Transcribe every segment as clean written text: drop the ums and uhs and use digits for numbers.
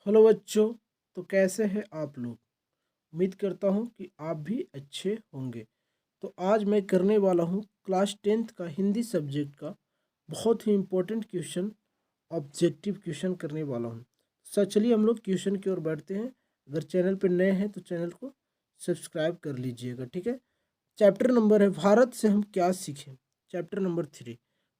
Hello बच्चों। तो कैसे हैं आप लोग। उम्मीद करता हूं कि आप भी अच्छे होंगे। तो आज मैं करने वाला हूं क्लास 10th का हिंदी सब्जेक्ट का बहुत ही इम्पोर्टेंट क्वेश्चन, ऑब्जेक्टिव क्वेश्चन करने वाला हूं। चलिए हम लोग क्वेश्चन की ओर बढ़ते हैं। अगर चैनल पर नए हैं तो चैनल को सब्सक्राइब कर लीजिएगा, ठीक है। चैप्टर नंबर है भारत से हम क्या सीखें। Chapter number 3।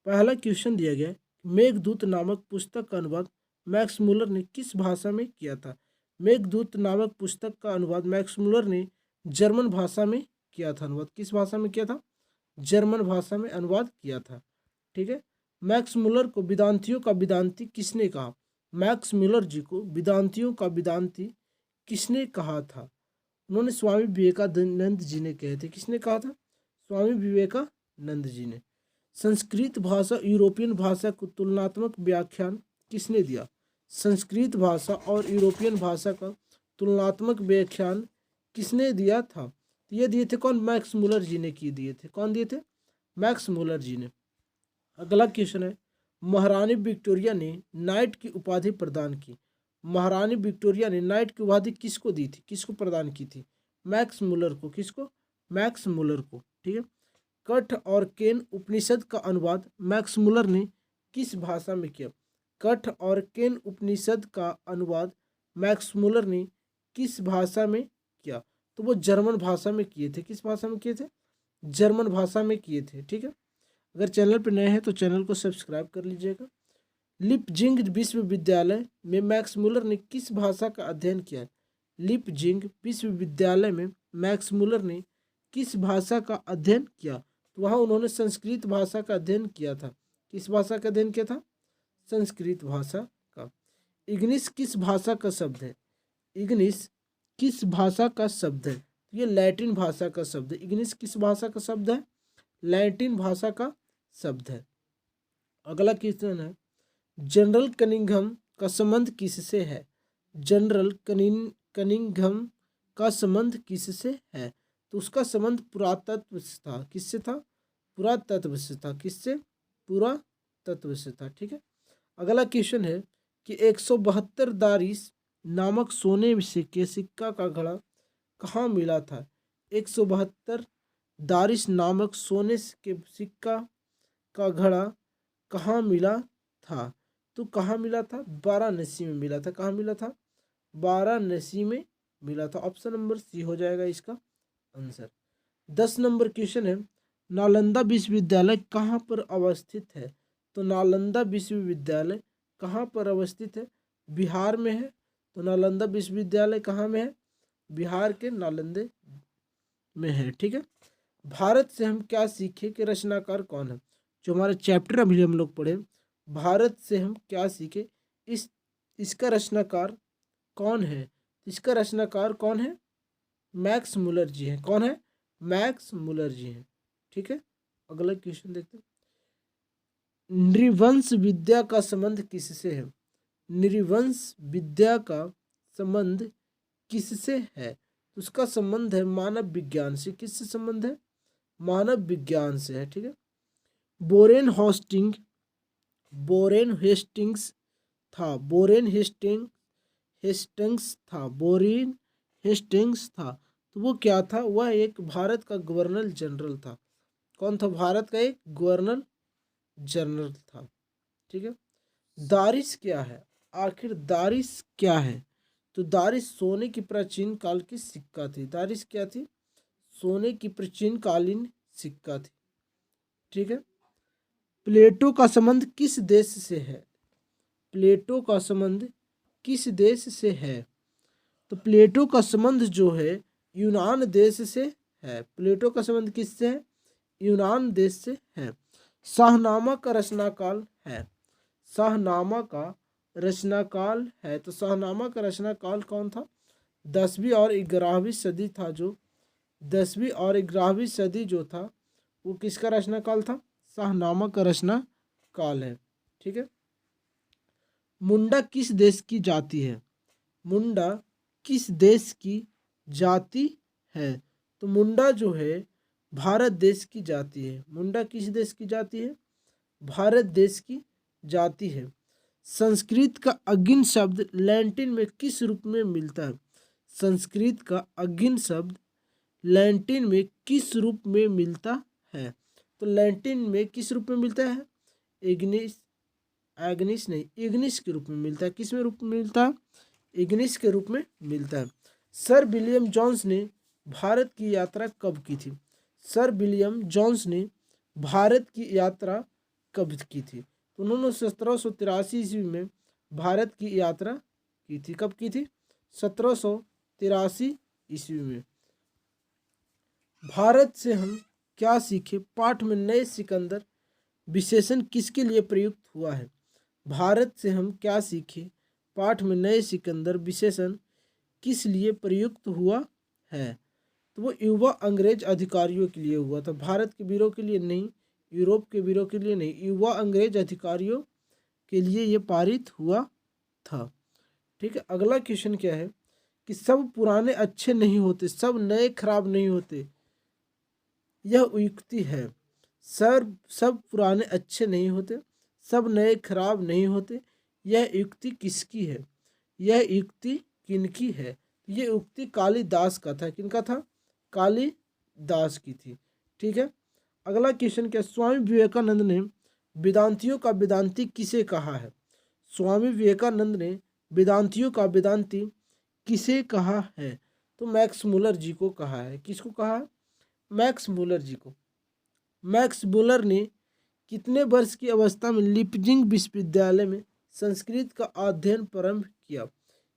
पहला क्वेश्चन दिया गया है, मेघदूत नामक पुस्तक का अनुवाद मैक्स मुलर ने किस भाषा में किया था। मेघदूत नामक पुस्तक का अनुवाद मैक्स मुलर ने जर्मन भाषा में किया था। अनुवाद किस भाषा में किया था? जर्मन भाषा में अनुवाद किया था, ठीक है। मैक्स मुलर को वेदांतियों का वेदांती किसने कहा? मैक्स मुलर जी को वेदांतियों का वेदांती किसने कहा था? उन्होंने स्वामी विवेकानंद जी ने कहे थे। किसने कहा था? स्वामी विवेकानंद जी ने। संस्कृत भाषा यूरोपियन भाषा को तुलनात्मक व्याख्यान किसने दिया? संस्कृत भाषा और यूरोपियन भाषा का तुलनात्मक व्याख्यान किसने दिया था? तो ये दिए थे कौन? मैक्स मुलर जी ने किए दिए थे। कौन दिए थे? मैक्स मुलर जी ने। अगला क्वेश्चन है, महारानी विक्टोरिया ने नाइट की उपाधि प्रदान की। महारानी विक्टोरिया ने नाइट की उपाधि किसको दी थी? किसको प्रदान की थी? मैक्स मुलर को। किसको? मैक्स मुलर को, ठीक है। कठ और केन उपनिषद का अनुवाद मैक्स मुलर ने किस भाषा में किया? कठ और केन उपनिषद का अनुवाद मैक्स मुलर ने किस भाषा में किया? तो वो जर्मन भाषा में किए थे। किस भाषा में किए थे? जर्मन भाषा में किए थे, ठीक है। अगर चैनल पर नए हैं तो चैनल को सब्सक्राइब कर लीजिएगा। लिपजिंग विश्वविद्यालय में मैक्स मुलर ने किस भाषा का अध्ययन किया है? लिपजिंग विश्वविद्यालय में मैक्स मुलर ने किस भाषा का अध्ययन किया? तो वहाँ उन्होंने संस्कृत भाषा का अध्ययन किया था। किस भाषा का अध्ययन किया था? संस्कृत भाषा का। इग्निस किस भाषा का शब्द है? इग्निस किस भाषा का शब्द है? ये लैटिन भाषा का शब्द है। इग्निस किस भाषा का शब्द है? लैटिन भाषा का शब्द है। अगला क्वेश्चन है, जनरल कनिंघम का संबंध किससे है? जनरल कनिंघम का संबंध किससे है? तो उसका संबंध पुरातत्व से था। किससे था? पुरातत्व से था। किससे? पुरातत्व से था, ठीक है। अगला क्वेश्चन है कि 172 दारिस नामक सोने से के सिक्का का घड़ा कहाँ मिला था? 172 दारिस नामक सोने के सिक्का का घड़ा कहाँ मिला था? तो कहाँ मिला था? वाराणसी में मिला था। कहाँ मिला था? वाराणसी में मिला था। ऑप्शन नंबर सी हो जाएगा इसका आंसर। 10 नंबर क्वेश्चन है, नालंदा विश्वविद्यालय कहाँ पर अवस्थित है? तो नालंदा विश्वविद्यालय कहाँ पर अवस्थित है? बिहार में है। तो नालंदा विश्वविद्यालय कहाँ में है? बिहार के नालंदे में है, ठीक है। भारत से हम क्या सीखे कि रचनाकार कौन है? जो हमारा चैप्टर अभी हम लोग पढ़े, भारत से हम क्या सीखे, इसका रचनाकार कौन है? इसका रचनाकार कौन है? मैक्स मुलर जी हैं। कौन है? मैक्स मुलर जी हैं, ठीक है। अगला क्वेश्चन देखते हैं, नृवंश विद्या का संबंध किससे है? नृवंश विद्या का संबंध किससे है? उसका संबंध है मानव विज्ञान से। किससे संबंध है? मानव विज्ञान से है, ठीक है। बोरेन होस्टिंग बोरेन हेस्टिंग्स था। बोरेन हेस्टिंग्स था। बोरेन हेस्टिंग्स था। तो वो क्या था? वह एक भारत का गवर्नर जनरल था। कौन था? भारत का एक गवर्नर जनरल था, ठीक है। दारिस क्या है? आखिर दारिस क्या है? तो दारिस सोने की प्राचीन काल की सिक्का थी। दारिस क्या थी? सोने की प्राचीन कालीन सिक्का थी, ठीक है। प्लेटो का संबंध किस देश से है? प्लेटो का संबंध किस देश से है? तो प्लेटो का संबंध जो है यूनान देश से है। प्लेटो का संबंध किससे है? यूनान देश से है। शाहनामा का रचनाकाल है। शाहनामा का रचनाकाल है। तो शाहनामा का रचनाकाल कौन था? 10वीं और 11वीं सदी था। जो 10वीं और 11वीं सदी जो था वो किसका रचनाकाल था? शाहनामा का रचनाकाल है, ठीक है। मुंडा किस देश की जाति है? मुंडा किस देश की जाति है? तो मुंडा जो है भारत देश की जाति है। मुंडा किस देश की जाति है? भारत देश की जाति है। संस्कृत का अगिन शब्द लैटिन में किस रूप में मिलता है? संस्कृत का अगिन शब्द लैटिन में किस रूप में मिलता है? तो लैटिन में किस रूप में मिलता है? इग्निस, एग्निस नहीं, इग्निस के रूप में मिलता है। किस में रूप में मिलता है? इग्निस के रूप में मिलता है। सर विलियम जोन्स ने भारत की यात्रा कब की थी? सर विलियम जोन्स ने भारत की यात्रा कब की थी? तो उन्होंने 1783 ईस्वी में भारत की यात्रा की थी। कब की थी? 1783 ईस्वी में। भारत से हम क्या सीखे पाठ में नए सिकंदर विशेषण किसके लिए प्रयुक्त हुआ है? भारत से हम क्या सीखे पाठ में नए सिकंदर विशेषण किस लिए प्रयुक्त हुआ है? तो वो युवा अंग्रेज अधिकारियों के लिए हुआ था, भारत के वीरों के लिए नहीं, यूरोप के वीरों के लिए नहीं, युवा अंग्रेज अधिकारियों के लिए ये पारित हुआ था। ठीक है, अगला क्वेश्चन क्या है कि सब पुराने अच्छे नहीं होते, सब नए खराब नहीं होते, यह युक्ति है। सब पुराने अच्छे नहीं होते, सब नए खराब नहीं होते, यह युक्ति किसकी है? यह युक्ति किनकी है? यह युक्ति कालिदास का था। किनका था? कालिदास की थी। ठीक है, अगला क्वेश्चन क्या? स्वामी विवेकानंद ने वेदांतियों का वेदांती किसे कहा है? स्वामी विवेकानंद ने वेदांतियों का वेदांती किसे कहा है? तो मैक्स मुलर जी को कहा है। किसको कहा है? मैक्स मुलर जी को। मैक्स मुलर ने कितने वर्ष की अवस्था में लिपजिंग विश्वविद्यालय में संस्कृत का अध्ययन प्रारंभ किया?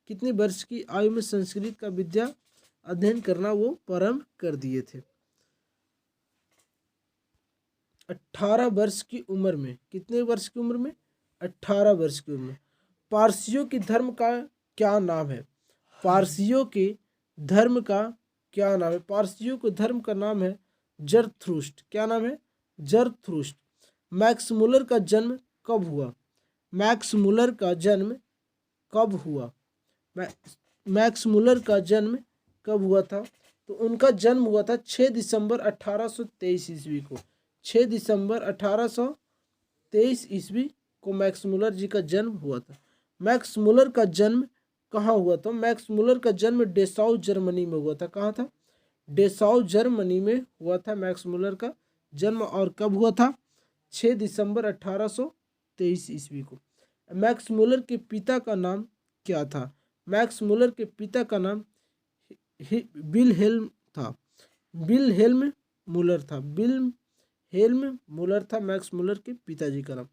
कितने वर्ष की आयु में संस्कृत का विद्या अध्ययन करना वो प्रारंभ कर दिए थे? 18 वर्ष की उम्र में। कितने वर्ष की उम्र में? 18 वर्ष की उम्र में। पारसियों के धर्म का क्या नाम है? पारसियों के धर्म का क्या नाम है? पारसियों के धर्म का नाम है जरथुष्ट्र। क्या नाम है? जरथुष्ट्र। मैक्स मुलर का जन्म कब हुआ? मैक्स मुलर का जन्म कब हुआ? मैक्स मुलर का जन्म कब हुआ था? तो उनका जन्म हुआ था 6 दिसंबर 1823 ईस्वी को। 6 दिसंबर 1823 ईस्वी को मैक्स मुलर जी का जन्म हुआ था। मैक्स मुलर का जन्म कहाँ हुआ था? मैक्स मुलर का जन्म डेसाउ जर्मनी में हुआ था। कहाँ था? डेसाउ जर्मनी में हुआ था मैक्स मुलर का जन्म। और कब हुआ था? 6 दिसंबर 1823 ईस्वी को। मैक्स मुलर के पिता का नाम क्या था? मैक्स मुलर के पिता का नाम विलहेल्म था। विलहेल्म मुलर था। विलहेल्म मुलर था मैक्स मुलर के पिताजी का नाम।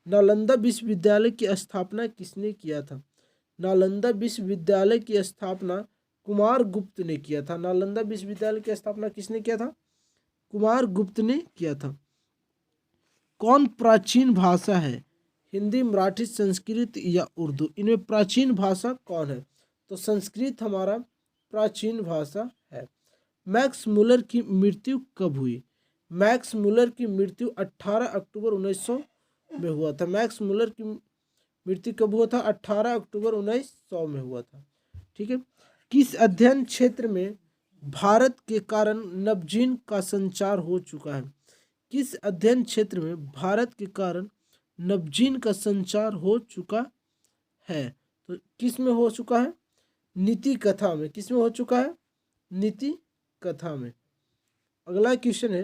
नालंदा विश्वविद्यालय की स्थापना किसने किया था? नालंदा विश्वविद्यालय की स्थापना कुमार गुप्त ने किया था। नालंदा विश्वविद्यालय की स्थापना किसने किया था? कुमार गुप्त ने किया था। कौन प्राचीन भाषा है? हिंदी, मराठी, संस्कृत या उर्दू? इनमें प्राचीन भाषा कौन है? तो संस्कृत हमारा प्राचीन भाषा है। मैक्स मुलर की मृत्यु कब हुई? मैक्स मुलर की मृत्यु 18 अक्टूबर 1900 में हुआ था। मैक्स मुलर की मृत्यु कब हुआ था? 18 अक्टूबर 1900 में हुआ था। ठीक है, किस अध्ययन क्षेत्र में भारत के कारण नवजीन का संचार हो चुका है? किस अध्ययन क्षेत्र में भारत के कारण नवजीन का संचार हो चुका है? तो किस में हो चुका है? नीति कथा में। किस में हो चुका है? नीति कथा में। अगला क्वेश्चन है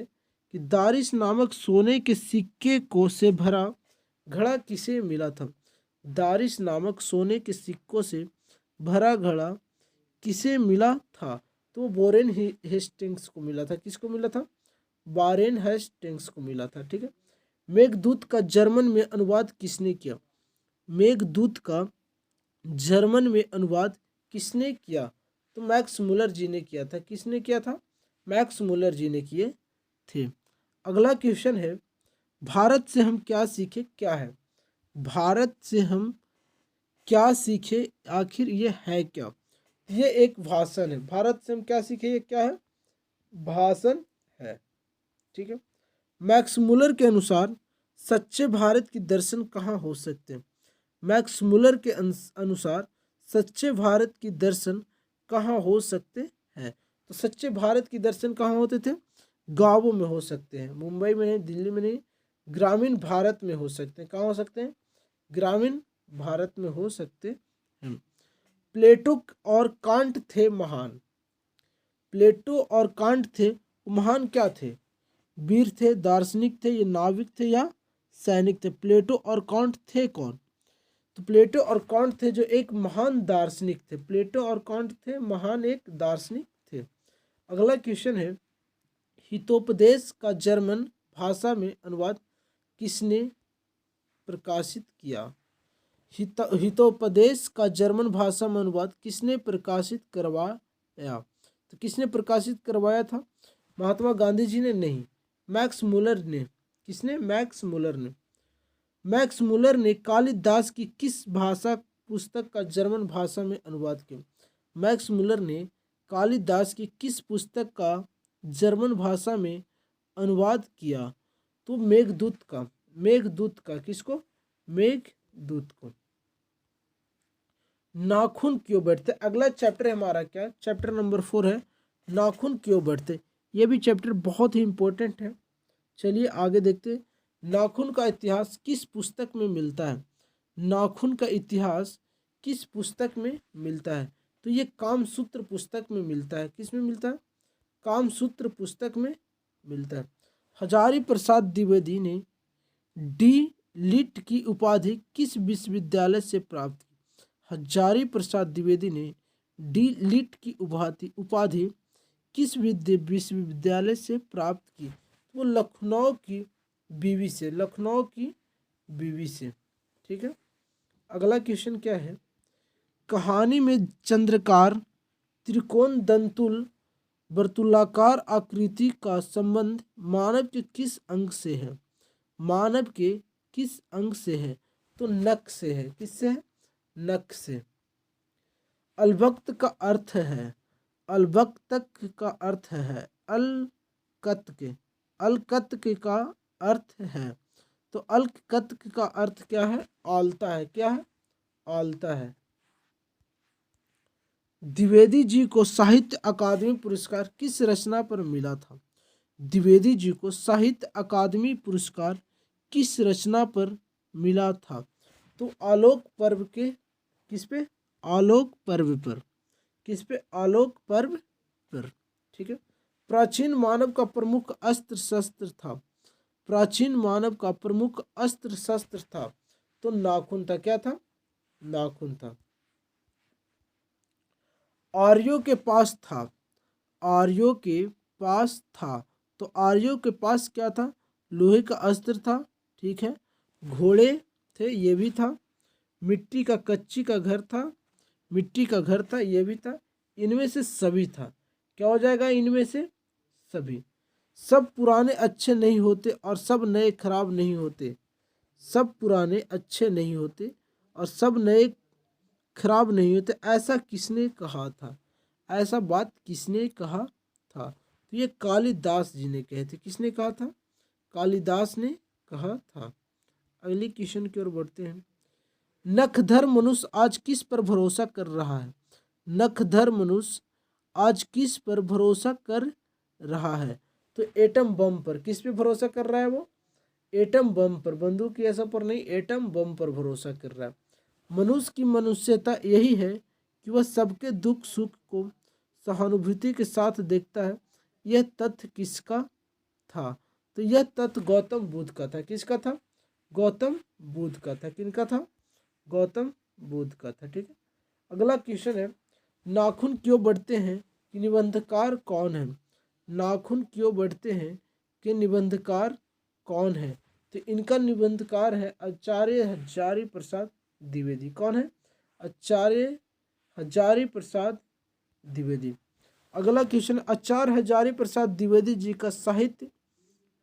कि दारिश नामक सोने के सिक्के को से भरा घड़ा किसे मिला था? दारिश नामक सोने के सिक्कों से भरा घड़ा किसे मिला था? तो वॉरेन हेस्टिंग्स को मिला था। किसको मिला था? वॉरेन हेस्टिंग्स को मिला था। ठीक है, मेघदूत का जर्मन में अनुवाद किसने किया? मेघदूत का जर्मन में अनुवाद किसने किया? तो मैक्स मुलर जी ने किया था। किसने किया था? मैक्स मुलर जी ने किए थे। अगला क्वेश्चन है भारत से हम क्या सीखे? क्या है भारत से हम क्या सीखे? आखिर ये है क्या? ये एक भाषण है। भारत से हम क्या सीखे? ये क्या है? भाषण है। ठीक है, मैक्स मुलर के अनुसार सच्चे भारत की दर्शन कहाँ हो सकते हैं? मैक्स मुलर के अनुसार सच्चे भारत की दर्शन कहाँ हो सकते हैं? तो सच्चे भारत की दर्शन कहाँ होते थे? गांवों में हो सकते हैं। मुंबई में नहीं, दिल्ली में नहीं, ग्रामीण भारत में हो सकते हैं। कहाँ हो सकते हैं? ग्रामीण भारत में हो सकते हैं। प्लेटो और कांट थे महान। प्लेटो और कांट थे, महान क्या थे? वीर थे, दार्शनिक थे, या नाविक थे, या सैनिक थे? प्लेटो और कांट थे कौन? तो प्लेटो और कांट थे जो एक महान दार्शनिक थे। प्लेटो और कांट थे महान एक दार्शनिक थे। अगला क्वेश्चन है, हितोपदेश का जर्मन भाषा में अनुवाद किसने प्रकाशित किया? हितोपदेश का जर्मन भाषा में अनुवाद किसने प्रकाशित करवाया? तो किसने प्रकाशित करवाया था? महात्मा गांधी जी ने? नहीं, मैक्स मुलर ने। किसने? मैक्स मुलर ने। मैक्स मुलर ने कालिदास की किस भाषा पुस्तक का जर्मन भाषा में अनुवाद किया? मैक्स मुलर ने कालिदास की किस पुस्तक का जर्मन भाषा में अनुवाद किया? तो मेघदूत का। मेघदूत का। किसको? मेघदूत को। नाखून क्यों बढ़ते? अगला चैप्टर हमारा क्या? चैप्टर नंबर 4 है, नाखून क्यों बढ़ते। ये भी चैप्टर बहुत ही इंपॉर्टेंट है। चलिए आगे देखते हैं। नाखून का इतिहास किस पुस्तक में मिलता है? नाखून का इतिहास किस पुस्तक में मिलता है? तो ये कामसूत्र पुस्तक में मिलता है। किस में मिलता है? कामसूत्र पुस्तक में मिलता है। हजारी प्रसाद द्विवेदी ने डी लिट की उपाधि किस विश्वविद्यालय से प्राप्त की? हजारी प्रसाद द्विवेदी ने डी लिट की उपाधि किस विश्वविद्यालय से प्राप्त की? वो लखनऊ की बीवी से। लखनऊ की बीवी से। ठीक है। अगला क्वेश्चन क्या है? कहानी में चंद्रकार त्रिकोण दंतुल वर्तुलाकार आकृति का संबंध मानव के किस अंग से है? मानव के किस अंग से है? तो नख से है। किससे है? नख से। अलवक्त का अर्थ है, अलवक्तक का अर्थ है अलकत्क। अलकत्क का अर्थ है। तो अलकत्क का अर्थ क्या है? आलता है। क्या है? आलता है। द्विवेदी जी को साहित्य अकादमी पुरस्कार किस रचना पर मिला था? द्विवेदी जी को साहित्य अकादमी पुरस्कार किस रचना पर मिला था? तो आलोक पर्व के। किस पे? आलोक पर्व पर। किस पे? आलोक पर्व पर। ठीक है। प्राचीन मानव का प्रमुख अस्त्र शस्त्र था। प्राचीन मानव का प्रमुख अस्त्र शस्त्र था। तो नाखून था। क्या था? नाखून था। आर्यों के पास था। आर्यों के पास था। तो आर्यों के पास क्या था? लोहे का अस्त्र था। ठीक है। घोड़े थे, ये भी था। मिट्टी का कच्ची का घर था। मिट्टी का घर था, ये भी था। इनमें से सभी था। क्या हो जाएगा? इनमें से सभी। सब पुराने अच्छे नहीं होते और सब नए खराब नहीं होते। सब पुराने अच्छे नहीं होते और सब नए खराब नहीं होते, ऐसा किसने कहा था? ऐसा बात किसने कहा था? तो ये कालिदास जी ने कहे थे। किसने कहा था? कालिदास ने कहा था। अगले क्वेश्चन की ओर बढ़ते हैं। नखधर मनुष्य आज किस पर भरोसा कर रहा है? नखधर मनुष्य आज किस पर भरोसा कर रहा है? तो एटम बम पर। किस पे भरोसा कर रहा है वो? एटम बम पर। बंदूक ऐसा पर नहीं, एटम बम पर भरोसा कर रहा है। मनुष्य की मनुष्यता यही है कि वह सबके दुख सुख को सहानुभूति के साथ देखता है। यह तथ्य किसका था? तो यह तथ्य गौतम बुद्ध का था। किसका था? गौतम बुद्ध का था। किनका था? गौतम बुद्ध का था। ठीक है। अगला क्वेश्चन है, नाखून क्यों बढ़ते हैं कि निबंधकार कौन है? नाखून क्यों बढ़ते हैं कि निबंधकार कौन है? तो इनका निबंधकार है आचार्य हजारी प्रसाद द्विवेदी। कौन है? आचार्य हजारी प्रसाद द्विवेदी। अगला क्वेश्चन, आचार्य हजारी प्रसाद द्विवेदी जी का साहित्य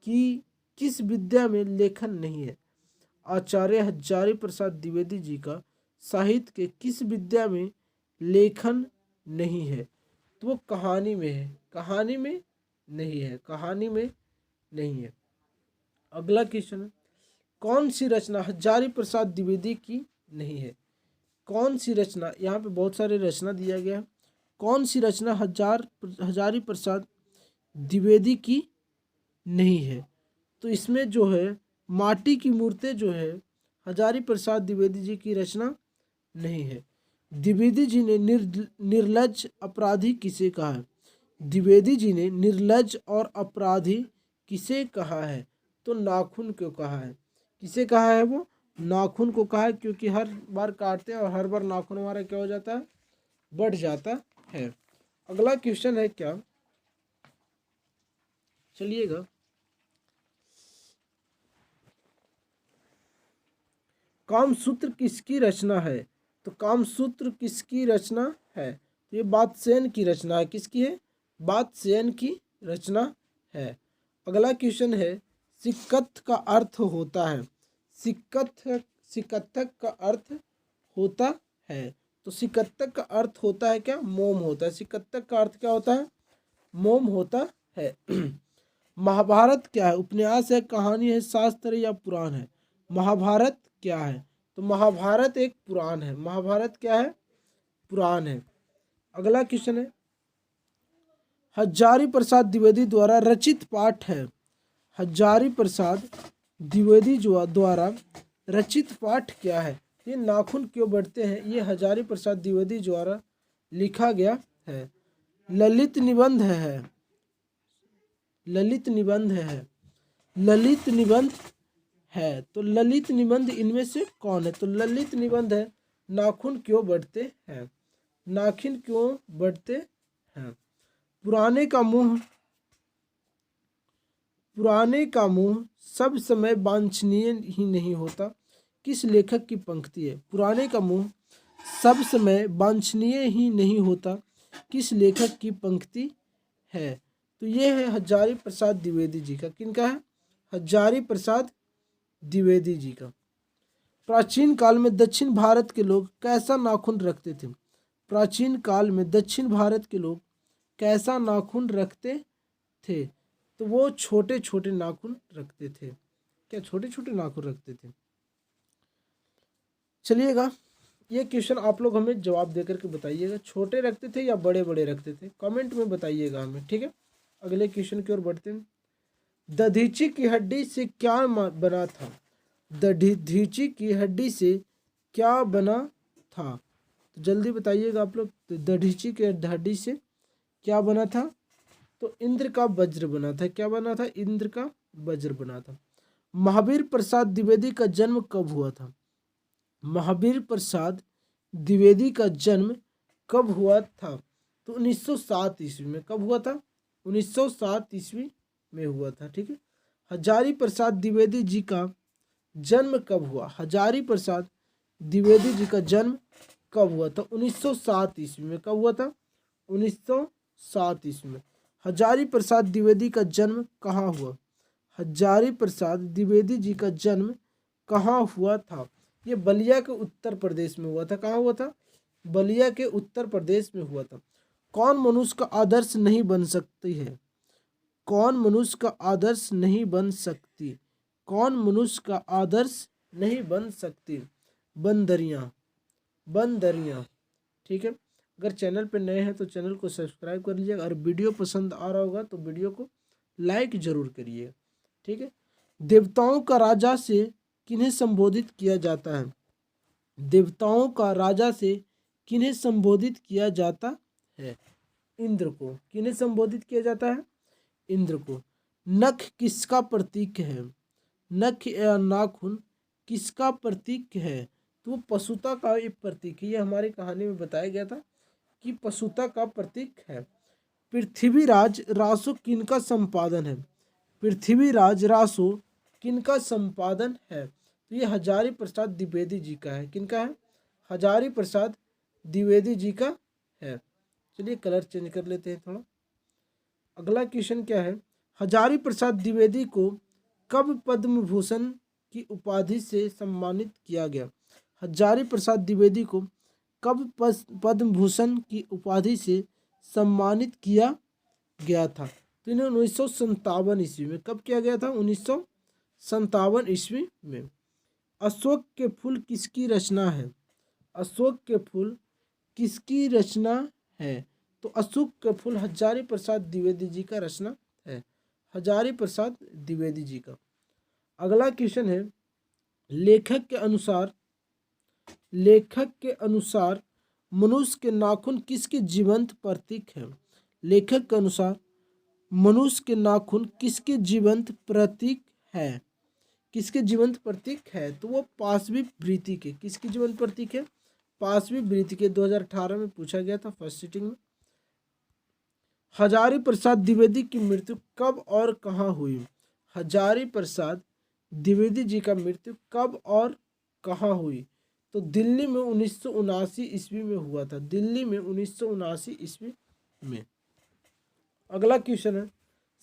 की किस विद्या में लेखन नहीं है? आचार्य हजारी प्रसाद द्विवेदी जी का साहित्य के किस विद्या में लेखन नहीं है? तो वो कहानी में है। कहानी में नहीं है। कहानी में नहीं है। अगला क्वेश्चन, कौन सी रचना हजारी प्रसाद द्विवेदी की नहीं है? कौन सी रचना? यहाँ पे बहुत सारे रचना दिया गया है। कौन सी रचना हजारी प्रसाद द्विवेदी की नहीं है? तो इसमें जो है माटी की मूर्तें जो है हजारी प्रसाद द्विवेदी जी की रचना नहीं है। द्विवेदी जी ने निर्लज्ज अपराधी किसे कहा है? द्विवेदी जी ने निर्लज्ज और अपराधी किसे कहा है? तो नाखून को कहा है। किसे कहा है? वो नाखून को कहा है, क्योंकि हर बार काटते हैं और हर बार नाखून हमारा क्या हो जाता है? बढ़ जाता है। अगला क्वेश्चन है क्या, चलिएगा, कामसूत्र किसकी रचना है? तो कामसूत्र किसकी रचना है? तो ये वात्स्ययन की रचना है। किसकी है? वात्स्ययन की रचना है। अगला क्वेश्चन है, सिक्कत का अर्थ होता है। सिकत्थक का अर्थ होता है। तो सिकत्थक का अर्थ होता है क्या? मोम होता है। सिकत्थक का अर्थ क्या होता है? मोम होता है। महाभारत क्या है? उपन्यास है, कहानी है, शास्त्र या पुराण है? महाभारत क्या है? तो महाभारत एक पुराण है। महाभारत क्या है? पुराण है। अगला क्वेश्चन है, हजारी प्रसाद द्विवेदी द्वारा रचित पाठ है। हजारी प्रसाद द्विवेदी द्वारा रचित पाठ क्या है? ये नाखून क्यों बढ़ते हैं, ये हजारी प्रसाद द्विवेदी द्वारा लिखा गया है। ललित निबंध है। ललित निबंध है। ललित निबंध है। तो ललित निबंध इनमें से कौन है? तो ललित निबंध है नाखून क्यों बढ़ते हैं। नाखून क्यों बढ़ते हैं। पुराने का मुंह सब समय वांछनीय ही नहीं होता, किस लेखक की पंक्ति है? पुराने का मुंह सब समय वांछनीय ही नहीं होता, किस लेखक की पंक्ति है? तो ये है हजारी प्रसाद द्विवेदी जी का। किनका है? हजारी प्रसाद द्विवेदी जी का। प्राचीन काल में दक्षिण भारत के लोग कैसा नाखून रखते थे? प्राचीन काल में दक्षिण भारत के लोग कैसा नाखून रखते थे? तो वो छोटे छोटे नाखून रखते थे। क्या छोटे छोटे नाखून रखते थे? चलिएगा, ये क्वेश्चन आप लोग हमें जवाब देकर के बताइएगा, छोटे रखते थे या बड़े बड़े रखते थे? कमेंट में बताइएगा हमें, ठीक है। अगले क्वेश्चन की ओर बढ़ते हैं। दधीची की हड्डी से क्या बना था? दधीची की हड्डी से क्या बना था? तो जल्दी बताइएगा आप लोग। तो दधीची की हड्डी से क्या बना था? तो इंद्र का वज्र बना था। क्या बना था? इंद्र का वज्र बना था। महावीर प्रसाद द्विवेदी का जन्म कब हुआ था? महावीर प्रसाद द्विवेदी का जन्म कब हुआ था? तो 1907 ईस्वी में। कब हुआ था? 1907 ईस्वी में हुआ था, ठीक है। हजारी प्रसाद द्विवेदी जी का जन्म कब हुआ? हजारी प्रसाद द्विवेदी जी का जन्म कब हुआ था? 1907 ईस्वी में। कब हुआ था? 1907 ईस्वी में। हजारी प्रसाद द्विवेदी का जन्म कहाँ हुआ? हजारी प्रसाद द्विवेदी जी का जन्म कहाँ हुआ था? ये बलिया के उत्तर प्रदेश में हुआ था। कहाँ हुआ था? बलिया के उत्तर प्रदेश में हुआ था। कौन मनुष्य का आदर्श नहीं बन सकती है? कौन मनुष्य का आदर्श नहीं बन सकती? कौन मनुष्य का आदर्श नहीं बन सकती? बंदरियां। बंदरियां, ठीक है। अगर चैनल पे नए हैं तो चैनल को सब्सक्राइब कर लीजिएगा, और वीडियो पसंद आ रहा होगा तो वीडियो को लाइक जरूर करिएगा, ठीक है। देवताओं का राजा से किन्हें संबोधित किया जाता है? देवताओं का राजा से किन्हें संबोधित किया जाता है? इंद्र को। किन्हें संबोधित किया जाता है? इंद्र को। नख किसका प्रतीक है? नख या नाखून किसका प्रतीक है? तो वो पशुता का एक प्रतीक है। ये हमारी कहानी में बताया गया था कि पशुता का प्रतीक है। पृथ्वीराज रासो किनका संपादन है? पृथ्वीराज रासो किनका संपादन है? तो ये हजारी प्रसाद द्विवेदी जी का है। किनका है? हजारी प्रसाद द्विवेदी जी का है। चलिए कलर चेंज कर लेते हैं थोड़ा। अगला क्वेश्चन क्या है? हजारी प्रसाद द्विवेदी को कब पद्म भूषण की उपाधि से सम्मानित किया गया? हजारी प्रसाद द्विवेदी को कब पद्म भूषण की उपाधि से सम्मानित किया गया था? तो इन्हें 1957 ईस्वी में। कब किया गया था? 1957 ईस्वी में। अशोक के फूल किसकी रचना है? अशोक के फूल किसकी रचना है? तो अशोक के फूल हजारी प्रसाद द्विवेदी जी का रचना है। हजारी प्रसाद द्विवेदी जी का। अगला क्वेश्चन है, लेखक के अनुसार मनुष्य के नाखून किसके जीवंत प्रतीक है? लेखक के अनुसार मनुष्य के नाखून किसके जीवंत प्रतीक है? किसके जीवंत प्रतीक है? तो वो पाशवी वृत्ति के। किसकी जीवंत प्रतीक है? पाशवी वृत्ति के। 2018 में पूछा गया था फर्स्ट सिटिंग में। हजारी प्रसाद द्विवेदी की मृत्यु कब और कहाँ हुई? हजारी प्रसाद द्विवेदी जी का मृत्यु कब और कहाँ हुई? तो दिल्ली में 1979 ईस्वी में हुआ था। दिल्ली में 1979 ईस्वी में। अगला क्वेश्चन है,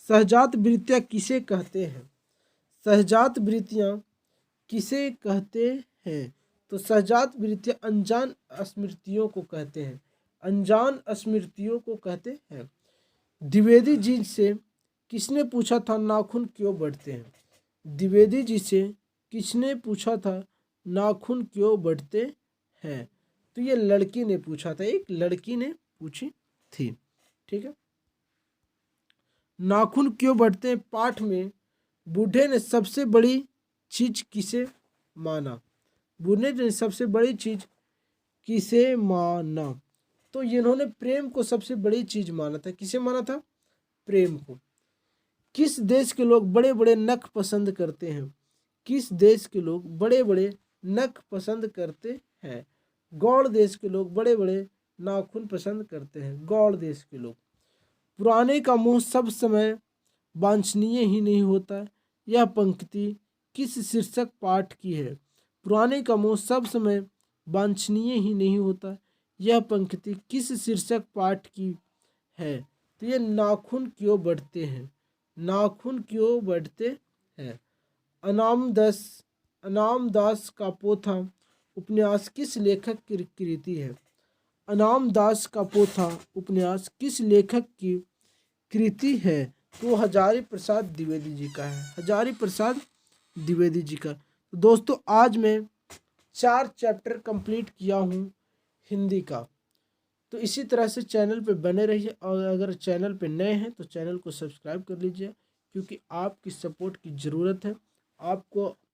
सहजात वृत्तियाँ किसे कहते हैं? सहजात वृत्तियाँ किसे कहते हैं? तो सहजात वृत्तियाँ अनजान स्मृतियों को कहते हैं। अनजान स्मृतियों को कहते हैं। द्विवेदी जी से किसने पूछा था नाखून क्यों बढ़ते हैं? द्विवेदी जी से किसने पूछा था नाखून क्यों बढ़ते हैं? तो ये लड़की ने पूछा था, एक लड़की ने पूछी थी। ठीक है। नाखून क्यों बढ़ते हैं पाठ में बूढ़े ने सबसे बड़ी चीज किसे माना? बूढ़े ने सबसे बड़ी चीज किसे माना? तो इन्होंने प्रेम को सबसे बड़ी चीज माना था। किसे माना था? प्रेम को। किस देश के लोग बड़े बड़े नख पसंद करते हैं? किस देश के लोग बड़े बड़े नख पसंद करते हैं? गौड़ देश के लोग बड़े बड़े नाखून पसंद करते हैं। गौड़ देश के लोग। पुराने का मुंह सब समय वांछनीय ही नहीं होता। यह पंक्ति किस शीर्षक पाठ की है? पुराने का मुंह सब समय वांछनीय ही नहीं होता। यह पंक्ति किस शीर्षक पाठ की है? तो ये नाखून क्यों बढ़ते हैं? नाखून क्यों बढ़ते हैं। अनामदास का पोथा उपन्यास किस लेखक की कृति है? अनामदास का पोथा उपन्यास किस लेखक की कृति है? तो हजारी प्रसाद द्विवेदी जी का है। हजारी प्रसाद द्विवेदी जी का। तो दोस्तों आज मैं 4 चैप्टर कंप्लीट किया हूँ हिंदी का। तो इसी तरह से चैनल पे बने रहिए और अगर चैनल पे नए हैं तो चैनल को सब्सक्राइब कर लीजिए, क्योंकि आपकी सपोर्ट की ज़रूरत है। आपको